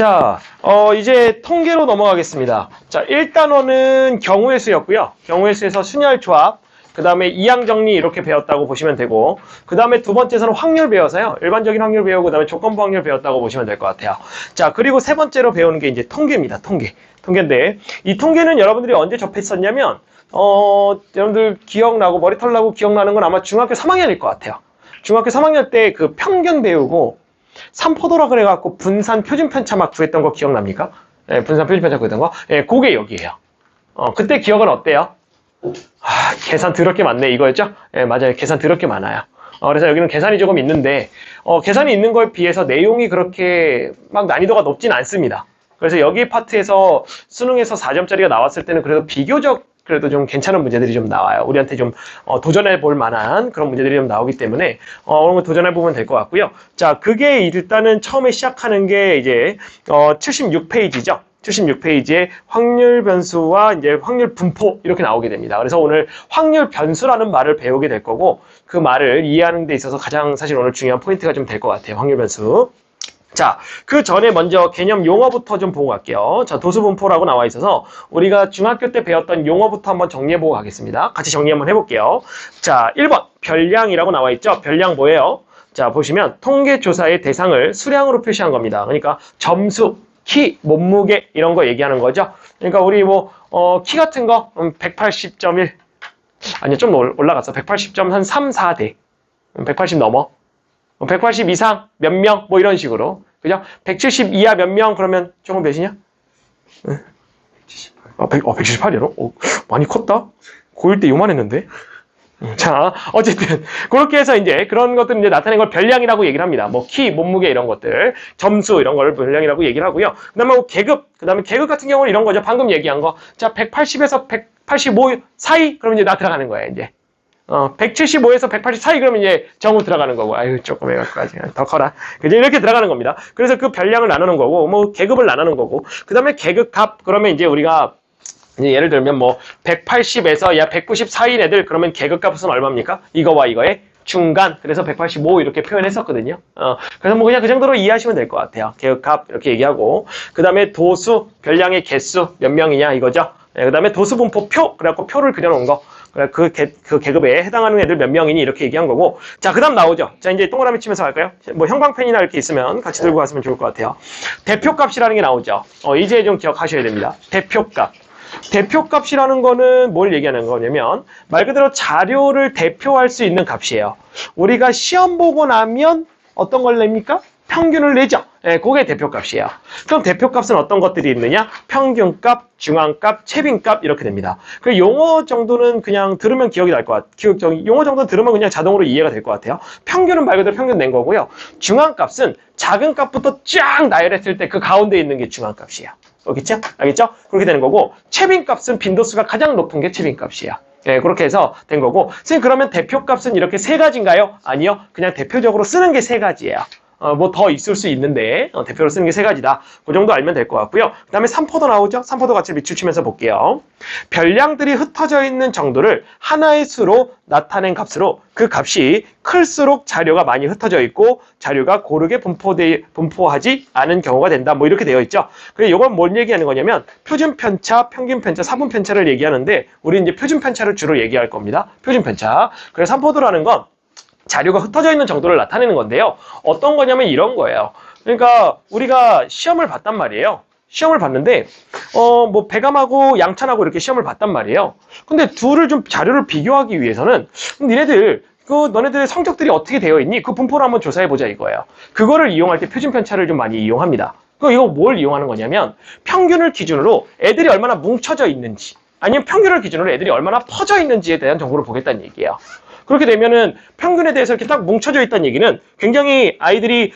자, 이제 통계로 넘어가겠습니다. 자, 1단원은 경우의 수였고요. 경우의 수에서 순열 조합, 그 다음에 이항 정리 이렇게 배웠다고 보시면 되고, 그 다음에 두 번째에서는 확률 배워서요. 일반적인 확률 배우고, 그 다음에 조건부 확률 배웠다고 보시면 될 것 같아요. 자, 그리고 세 번째로 배우는 게 이제 통계입니다. 통계인데, 이 통계는 여러분들이 언제 접했었냐면, 여러분들 기억나고, 머리털 나고 기억나는 건 아마 중학교 3학년일 것 같아요. 중학교 3학년 때 그 평균 배우고, 3포도라 그래갖고 분산 표준편차 막 구했던 거 기억납니까? 네, 분산 표준편차 구했던 거. 네, 그게 여기에요. 그때 기억은 어때요? 계산 더럽게 많네 이거였죠? 네, 맞아요. 계산 더럽게 많아요. 그래서 여기는 계산이 조금 있는데, 계산이 있는 거에 비해서 내용이 그렇게 막 난이도가 높진 않습니다. 그래서 여기 파트에서 수능에서 4점짜리가 나왔을 때는 그래도 비교적 그래도 좀 괜찮은 문제들이 좀 나와요. 우리한테 좀 도전해 볼 만한 그런 문제들이 좀 나오기 때문에 그런 거 도전해 보면 될 것 같고요. 자, 그게 일단은 처음에 시작하는 게 이제 76페이지죠. 76페이지에 확률 변수와 이제 확률 분포 이렇게 나오게 됩니다. 그래서 오늘 확률 변수라는 말을 배우게 될 거고, 그 말을 이해하는 데 있어서 가장 사실 오늘 중요한 포인트가 좀 될 것 같아요. 확률 변수. 자, 그 전에 먼저 개념 용어부터 좀 보고 갈게요. 자, 도수분포라고 나와 있어서 우리가 중학교 때 배웠던 용어부터 한번 정리해보고 가겠습니다. 같이 정리 한번 해볼게요. 자, 1번 별량이라고 나와 있죠. 별량 뭐예요? 자, 보시면 통계조사의 대상을 수량으로 표시한 겁니다. 그러니까 점수, 키, 몸무게 이런 거 얘기하는 거죠. 그러니까 우리 키 같은 거 180.1 아니요, 좀 올라갔어. 180점 한 3, 4대 180 넘어 180 이상 몇 명 뭐 이런 식으로, 그죠? 170 이하 몇 명 그러면 조금 몇이냐? 178이요? 많이 컸다? 고1 때 요만했는데? 자, 어쨌든 그렇게 해서 이제 그런 것들 이제 나타낸 걸 별량이라고 얘기를 합니다. 뭐 키, 몸무게 이런 것들, 점수 이런 걸 별량이라고 얘기를 하고요. 그다음에 그다음에 계급 같은 경우는 이런 거죠. 방금 얘기한 거. 자, 180에서 185 사이 그러면 이제 나 들어가는 거예요, 이제. 175에서 180 사이 그러면 이제 정우 들어가는 거고, 아유, 조금 해갖고 더 커라. 그죠? 이렇게 들어가는 겁니다. 그래서 그 별량을 나누는 거고, 뭐, 계급을 나누는 거고, 그 다음에 계급 값, 그러면 이제 우리가, 이제 예를 들면 뭐, 180에서 야 190 사이인 애들, 그러면 계급 값은 얼마입니까? 이거와 이거의 중간, 그래서 185 이렇게 표현했었거든요. 그래서 뭐 그냥 그 정도로 이해하시면 될 것 같아요. 계급 값 이렇게 얘기하고, 그 다음에 도수, 별량의 개수 몇 명이냐 이거죠. 그 다음에 도수분포 표, 그래갖고 표를 그려놓은 거. 그 계급에 해당하는 애들 몇 명이니 이렇게 얘기한 거고. 자, 그 다음 나오죠. 자, 이제 동그라미 치면서 갈까요? 뭐 형광펜이나 이렇게 있으면 같이 들고 갔으면 좋을 것 같아요. 대표값이라는 게 나오죠. 이제 좀 기억하셔야 됩니다. 대표값. 대표값이라는 거는 뭘 얘기하는 거냐면 말 그대로 자료를 대표할 수 있는 값이에요. 우리가 시험 보고 나면 어떤 걸 냅니까? 평균을 내죠. 네, 그게 대표값이에요. 그럼 대표값은 어떤 것들이 있느냐? 평균값, 중앙값, 최빈값 이렇게 됩니다. 그 용어 정도는 그냥 들으면 기억이 날 것 같아요. 용어 정도는 들으면 그냥 자동으로 이해가 될 것 같아요. 평균은 말 그대로 평균 낸 거고요. 중앙값은 작은 값부터 쫙 나열했을 때 그 가운데 있는 게 중앙값이에요. 알겠죠? 알겠죠? 그렇게 되는 거고, 최빈값은 빈도수가 가장 높은 게 최빈값이에요. 네, 그렇게 해서 된 거고, 선생님 그러면 대표값은 이렇게 세 가지인가요? 아니요. 그냥 대표적으로 쓰는 게 세 가지예요. 뭐 더 있을 수 있는데 대표로 쓰는 게 세 가지다. 그 정도 알면 될 것 같고요. 그 다음에 3포도 나오죠? 3포도 같이 비추치면서 볼게요. 별량들이 흩어져 있는 정도를 하나의 수로 나타낸 값으로 그 값이 클수록 자료가 많이 흩어져 있고 자료가 고르게 분포하지 않은 경우가 된다. 뭐 이렇게 되어 있죠. 그래서 이건 뭘 얘기하는 거냐면 표준 편차, 평균 편차, 사분 편차를 얘기하는데 우리 이제 표준 편차를 주로 얘기할 겁니다. 표준 편차. 그래서 3포도라는 건 자료가 흩어져 있는 정도를 나타내는 건데요. 어떤 거냐면 이런 거예요. 그러니까 우리가 시험을 봤단 말이에요. 시험을 봤는데 뭐 배감하고 양찬하고 이렇게 시험을 봤단 말이에요. 근데 둘을 좀 자료를 비교하기 위해서는 니네들 너네들의 성적들이 어떻게 되어 있니? 그 분포를 한번 조사해보자 이거예요. 그거를 이용할 때 표준 편차를 좀 많이 이용합니다. 이거 뭘 이용하는 거냐면 평균을 기준으로 애들이 얼마나 뭉쳐져 있는지 아니면 평균을 기준으로 애들이 얼마나 퍼져 있는지에 대한 정보를 보겠다는 얘기예요. 그렇게 되면은 평균에 대해서 이렇게 딱 뭉쳐져 있다는 얘기는 굉장히 아이들이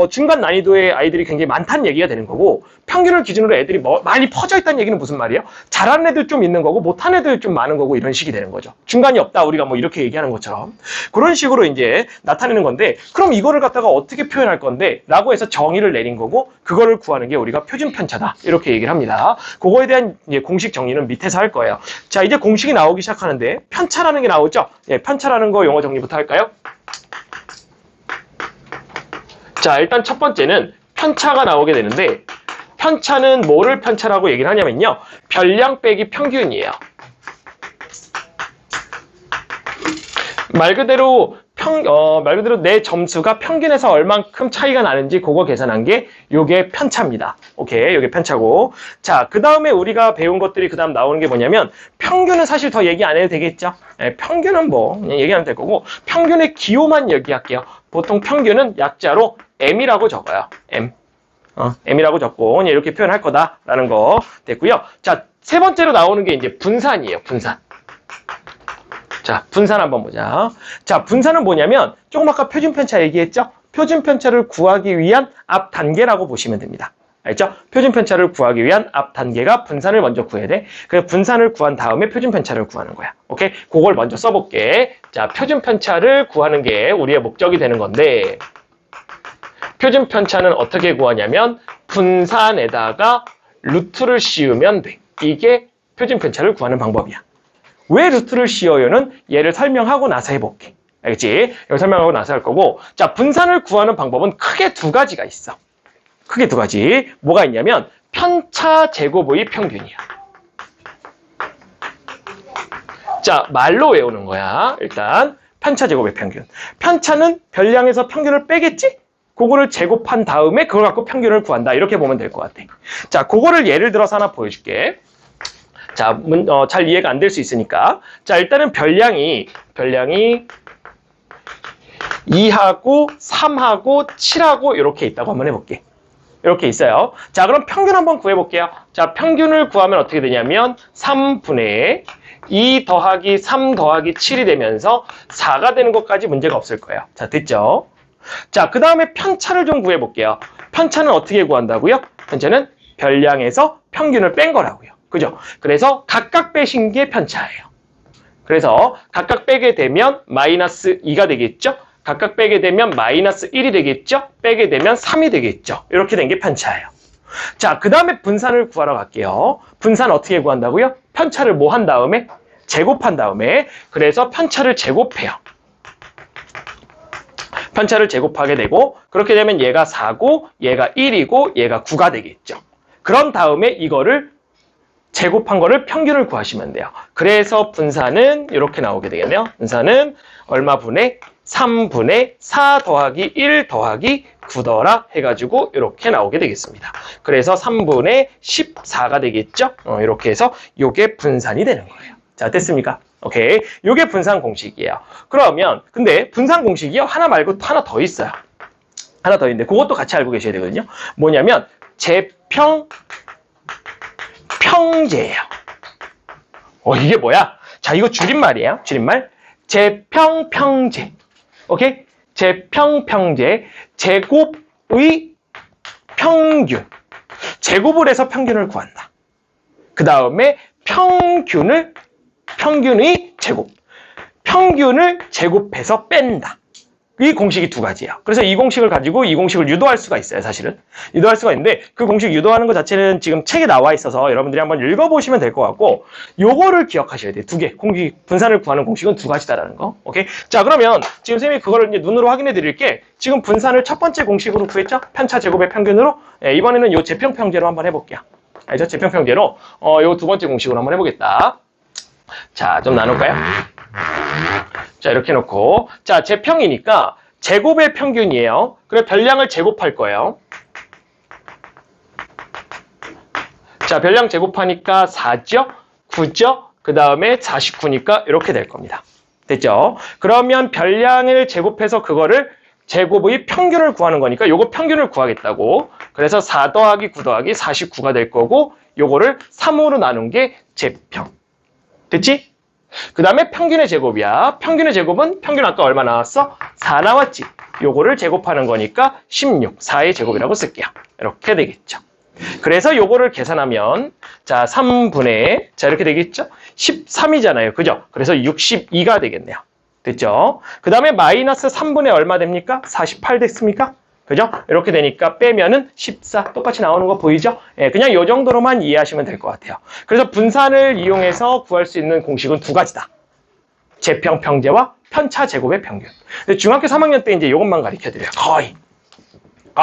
중간 난이도의 아이들이 굉장히 많다는 얘기가 되는 거고, 평균을 기준으로 애들이 많이 퍼져 있다는 얘기는 무슨 말이에요? 잘하는 애들 좀 있는 거고 못하는 애들 좀 많은 거고 이런 식이 되는 거죠. 중간이 없다 우리가 뭐 이렇게 얘기하는 것처럼 그런 식으로 이제 나타내는 건데, 그럼 이거를 갖다가 어떻게 표현할 건데 라고 해서 정의를 내린 거고, 그거를 구하는 게 우리가 표준 편차다 이렇게 얘기를 합니다. 그거에 대한 이제 공식 정리는 밑에서 할 거예요. 자, 이제 공식이 나오기 시작하는데 편차라는 게 나오죠. 예, 편차라는 거 용어 정리부터 할까요? 자, 일단 첫 번째는 편차가 나오게 되는데 편차는 뭐를 편차라고 얘기를 하냐면요. 별량 빼기 평균이에요. 말 그대로 내 점수가 평균에서 얼만큼 차이가 나는지 그거 계산한 게 요게 편차입니다. 오케이, 요게 편차고. 자, 그 다음에 우리가 배운 것들이 그 다음 나오는 게 뭐냐면 평균은 사실 더 얘기 안 해도 되겠죠. 평균은 뭐 그냥 얘기하면 될 거고 평균의 기호만 얘기할게요. 보통 평균은 약자로 M이라고 적어요. M이라고 적고 이렇게 표현할 거다라는 거 됐고요. 자, 세 번째로 나오는 게 이제 분산이에요. 분산. 자, 분산 한번 보자. 자, 분산은 뭐냐면 조금 아까 표준 편차 얘기했죠? 표준 편차를 구하기 위한 앞 단계라고 보시면 됩니다. 알죠? 표준 편차를 구하기 위한 앞 단계가 분산을 먼저 구해야 돼. 그래서 분산을 구한 다음에 표준 편차를 구하는 거야. 오케이? 그걸 먼저 써볼게. 자, 표준 편차를 구하는 게 우리의 목적이 되는 건데 표준 편차는 어떻게 구하냐면 분산에다가 루트를 씌우면 돼. 이게 표준 편차를 구하는 방법이야. 왜 루트를 씌워요는 얘를 설명하고 나서 해볼게. 알겠지? 이걸 설명하고 나서 할 거고. 자, 분산을 구하는 방법은 크게 두 가지가 있어. 크게 두 가지. 뭐가 있냐면 편차 제곱의 평균이야. 자, 말로 외우는 거야. 일단 편차 제곱의 평균. 편차는 별량에서 평균을 빼겠지? 그거를 제곱한 다음에 그걸 갖고 평균을 구한다. 이렇게 보면 될 것 같아. 자, 그거를 예를 들어서 하나 보여줄게. 자, 잘 이해가 안 될 수 있으니까. 자, 일단은 별량이 2하고 3하고 7하고 이렇게 있다고 한번 해볼게. 이렇게 있어요. 자, 그럼 평균 한번 구해볼게요. 자, 평균을 구하면 어떻게 되냐면 3분의 2 더하기 3 더하기 7이 되면서 4가 되는 것까지 문제가 없을 거예요. 자, 됐죠? 자, 그 다음에 편차를 좀 구해볼게요. 편차는 어떻게 구한다고요? 편차는 별량에서 평균을 뺀 거라고요. 그죠? 그래서 각각 빼신 게 편차예요. 그래서 각각 빼게 되면 마이너스 2가 되겠죠? 각각 빼게 되면 마이너스 1이 되겠죠? 빼게 되면 3이 되겠죠? 이렇게 된 게 편차예요. 자, 그 다음에 분산을 구하러 갈게요. 분산 어떻게 구한다고요? 편차를 뭐 한 다음에? 제곱한 다음에. 그래서 편차를 제곱해요. 편차를 제곱하게 되고 그렇게 되면 얘가 4고 얘가 1이고 얘가 9가 되겠죠. 그런 다음에 이거를 제곱한 거를 평균을 구하시면 돼요. 그래서 분산은 이렇게 나오게 되겠네요. 분산은 얼마 분의 3분의 4 더하기 1 더하기 9더라 해가지고 이렇게 나오게 되겠습니다. 그래서 3분의 14가 되겠죠. 이렇게 해서 이게 분산이 되는 거예요. 자, 됐습니까? 오케이. 이게 분산 공식이에요. 그러면 근데 분산 공식이요. 하나 말고 하나 더 있어요. 하나 더 있는데 그것도 같이 알고 계셔야 되거든요. 뭐냐면 제평 평제예요. 이게 뭐야? 자, 이거 줄임말이에요. 줄임말. 제평평제. 오케이? 제평평제. 제곱의 평균. 제곱을 해서 평균을 구한다. 그 다음에 평균의 제곱. 평균을 제곱해서 뺀다. 이 공식이 두 가지예요. 그래서 이 공식을 가지고 이 공식을 유도할 수가 있어요, 사실은. 유도할 수가 있는데 그 공식 유도하는 것 자체는 지금 책에 나와 있어서 여러분들이 한번 읽어보시면 될 것 같고 요거를 기억하셔야 돼요. 두 개. 공식, 분산을 구하는 공식은 두 가지다라는 거. 오케이? 자, 그러면 지금 선생님이 그거를 이제 눈으로 확인해 드릴게. 지금 분산을 첫 번째 공식으로 구했죠? 편차 제곱의 평균으로. 이번에는 요 제평평제로 한번 해볼게요. 알죠? 제평평제로 요 두 번째 공식으로 한번 해보겠다. 자, 좀 나눌까요? 자, 이렇게 놓고. 자, 제평이니까 제곱의 평균이에요. 그래, 별량을 제곱할 거예요. 자, 별량 제곱하니까 4죠? 9죠? 그 다음에 49니까 이렇게 될 겁니다. 됐죠? 그러면 별량을 제곱해서 그거를 제곱의 평균을 구하는 거니까 요거 평균을 구하겠다고. 그래서 4 더하기 9 더하기 49가 될 거고 요거를 3으로 나눈 게 제평. 됐지? 그 다음에 평균의 제곱이야. 평균의 제곱은 평균 아까 얼마 나왔어? 4 나왔지? 요거를 제곱하는 거니까 16, 4의 제곱이라고 쓸게요. 이렇게 되겠죠. 그래서 요거를 계산하면 자 3분의 자 이렇게 되겠죠? 13이잖아요. 그죠? 그래서 62가 되겠네요. 됐죠? 그 다음에 마이너스 3분의 얼마 됩니까? 48 됐습니까? 그죠? 이렇게 되니까 빼면은 14 똑같이 나오는 거 보이죠? 예, 그냥 요 정도로만 이해하시면 될 것 같아요. 그래서 분산을 이용해서 구할 수 있는 공식은 두 가지다. 제평평제와 편차 제곱의 평균. 근데 중학교 3학년 때 이제 이것만 가르쳐 드려요. 거의.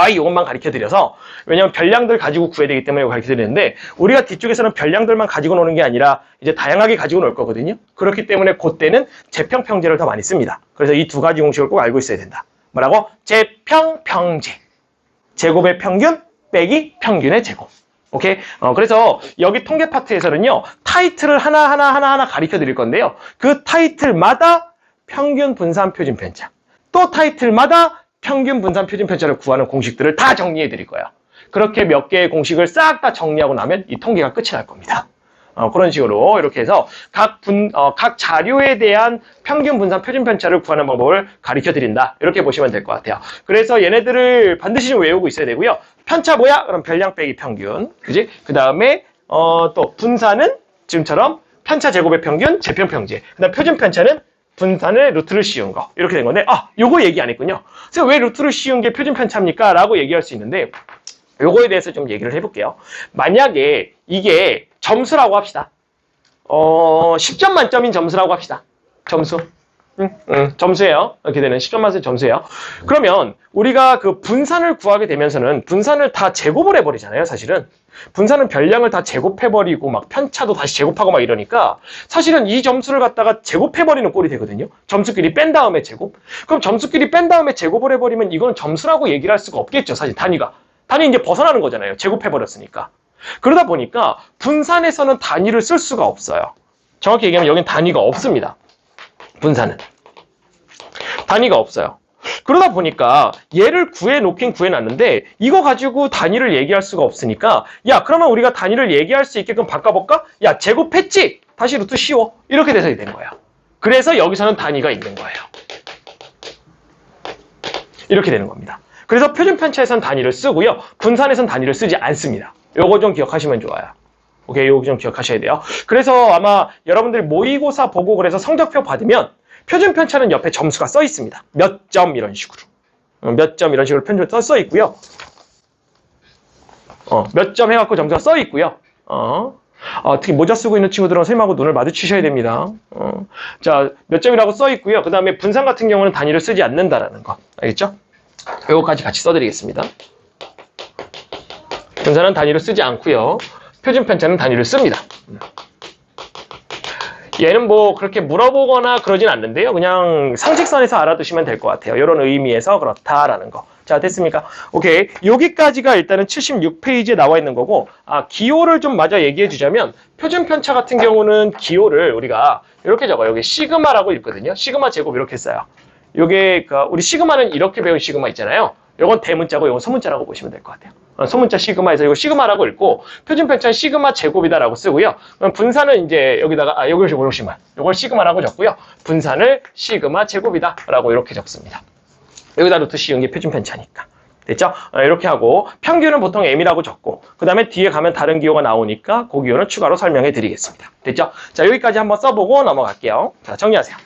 이것만 가르쳐드려서, 왜냐면 별량들 가지고 구해야 되기 때문에 이거 가르쳐드리는데, 우리가 뒤쪽에서는 별량들만 가지고 노는 게 아니라 이제 다양하게 가지고 놀 거거든요. 그렇기 때문에 그때는 재평평제를 더 많이 씁니다. 그래서 이 두 가지 공식을 꼭 알고 있어야 된다. 뭐라고? 재평평제. 제곱의 평균 빼기 평균의 제곱. 오케이? 그래서 여기 통계 파트에서는요, 타이틀을 하나하나 가르쳐 드릴 건데요. 그 타이틀마다 평균 분산 표준 편차, 또 타이틀마다 평균 분산 표준 편차를 구하는 공식들을 다 정리해 드릴 거예요. 그렇게 몇 개의 공식을 싹 다 정리하고 나면 이 통계가 끝이 날 겁니다. 그런 식으로 이렇게 해서 각 자료에 대한 평균 분산 표준 편차를 구하는 방법을 가르쳐 드린다. 이렇게 보시면 될 것 같아요. 그래서 얘네들을 반드시 좀 외우고 있어야 되고요. 편차 뭐야? 그럼 별량 빼기 평균. 그지? 그 다음에 또 분산은 지금처럼 편차 제곱의 평균, 재평평제. 그 다음 표준 편차는 분산을 루트를 씌운 거. 이렇게 된 건데, 요거 얘기 안 했군요. 그래서 왜 루트를 씌운 게 표준 편차입니까? 라고 얘기할 수 있는데, 요거에 대해서 좀 얘기를 해볼게요. 만약에 이게 점수라고 합시다. 10점 만점인 점수라고 합시다. 점수. 점수예요. 이렇게 되는 10점 만점 점수예요. 그러면 우리가 그 분산을 구하게 되면서는 분산을 다 제곱을 해버리잖아요, 사실은. 분산은 별량을 다 제곱해버리고 막 편차도 다시 제곱하고 막 이러니까 사실은 이 점수를 갖다가 제곱해버리는 꼴이 되거든요. 점수끼리 뺀 다음에 제곱. 그럼 점수끼리 뺀 다음에 제곱을 해버리면 이건 점수라고 얘기를 할 수가 없겠죠, 사실 단위가. 단위 이제 벗어나는 거잖아요. 제곱해버렸으니까. 그러다 보니까 분산에서는 단위를 쓸 수가 없어요. 정확히 얘기하면 여긴 단위가 없습니다. 분산은. 단위가 없어요. 그러다 보니까 얘를 구해놓긴 구해놨는데 이거 가지고 단위를 얘기할 수가 없으니까 야, 그러면 우리가 단위를 얘기할 수 있게끔 바꿔볼까? 야, 제곱했지? 다시 루트 씌워. 이렇게 돼서 되는 거예요. 그래서 여기서는 단위가 있는 거예요. 이렇게 되는 겁니다. 그래서 표준 편차에선 단위를 쓰고요. 분산에선 단위를 쓰지 않습니다. 요거 좀 기억하시면 좋아요. 오케이, 요거 좀 기억하셔야 돼요. 그래서 아마 여러분들 모의고사 보고 그래서 성적표 받으면 표준 편차는 옆에 점수가 써 있습니다. 몇 점 이런 식으로. 몇 점 이런 식으로 편차 써 있고요. 몇 점 해갖고 점수가 써 있고요. 특히 모자 쓰고 있는 친구들은 선생님하고 눈을 마주치셔야 됩니다. 자, 몇 점이라고 써 있고요. 그 다음에 분산 같은 경우는 단위를 쓰지 않는다라는 거. 알겠죠? 요거까지 같이 써드리겠습니다. 분산은 단위를 쓰지 않고요. 표준 편차는 단위를 씁니다. 얘는 뭐 그렇게 물어보거나 그러진 않는데요. 그냥 상식선에서 알아두시면 될 것 같아요. 이런 의미에서 그렇다라는 거. 자, 됐습니까? 오케이. 여기까지가 일단은 76페이지에 나와 있는 거고, 기호를 좀 마저 얘기해 주자면, 표준 편차 같은 경우는 기호를 우리가 이렇게 적어요. 여기 시그마라고 읽거든요. 시그마 제곱 이렇게 써요. 요게, 우리 시그마는 이렇게 배운 시그마 있잖아요. 요건 대문자고 요건 소문자라고 보시면 될 것 같아요. 소문자 시그마에서 이거 시그마라고 읽고 표준 편차는 시그마 제곱이다라고 쓰고요. 분산은 이제 여기다가 요걸 시그마라고 적고요. 분산을 시그마 제곱이다라고 이렇게 적습니다. 여기다 루트 씌운 게 표준 편차니까. 됐죠? 이렇게 하고 평균은 보통 m이라고 적고 그 다음에 뒤에 가면 다른 기호가 나오니까 그 기호는 추가로 설명해 드리겠습니다. 됐죠? 자, 여기까지 한번 써보고 넘어갈게요. 자, 정리하세요.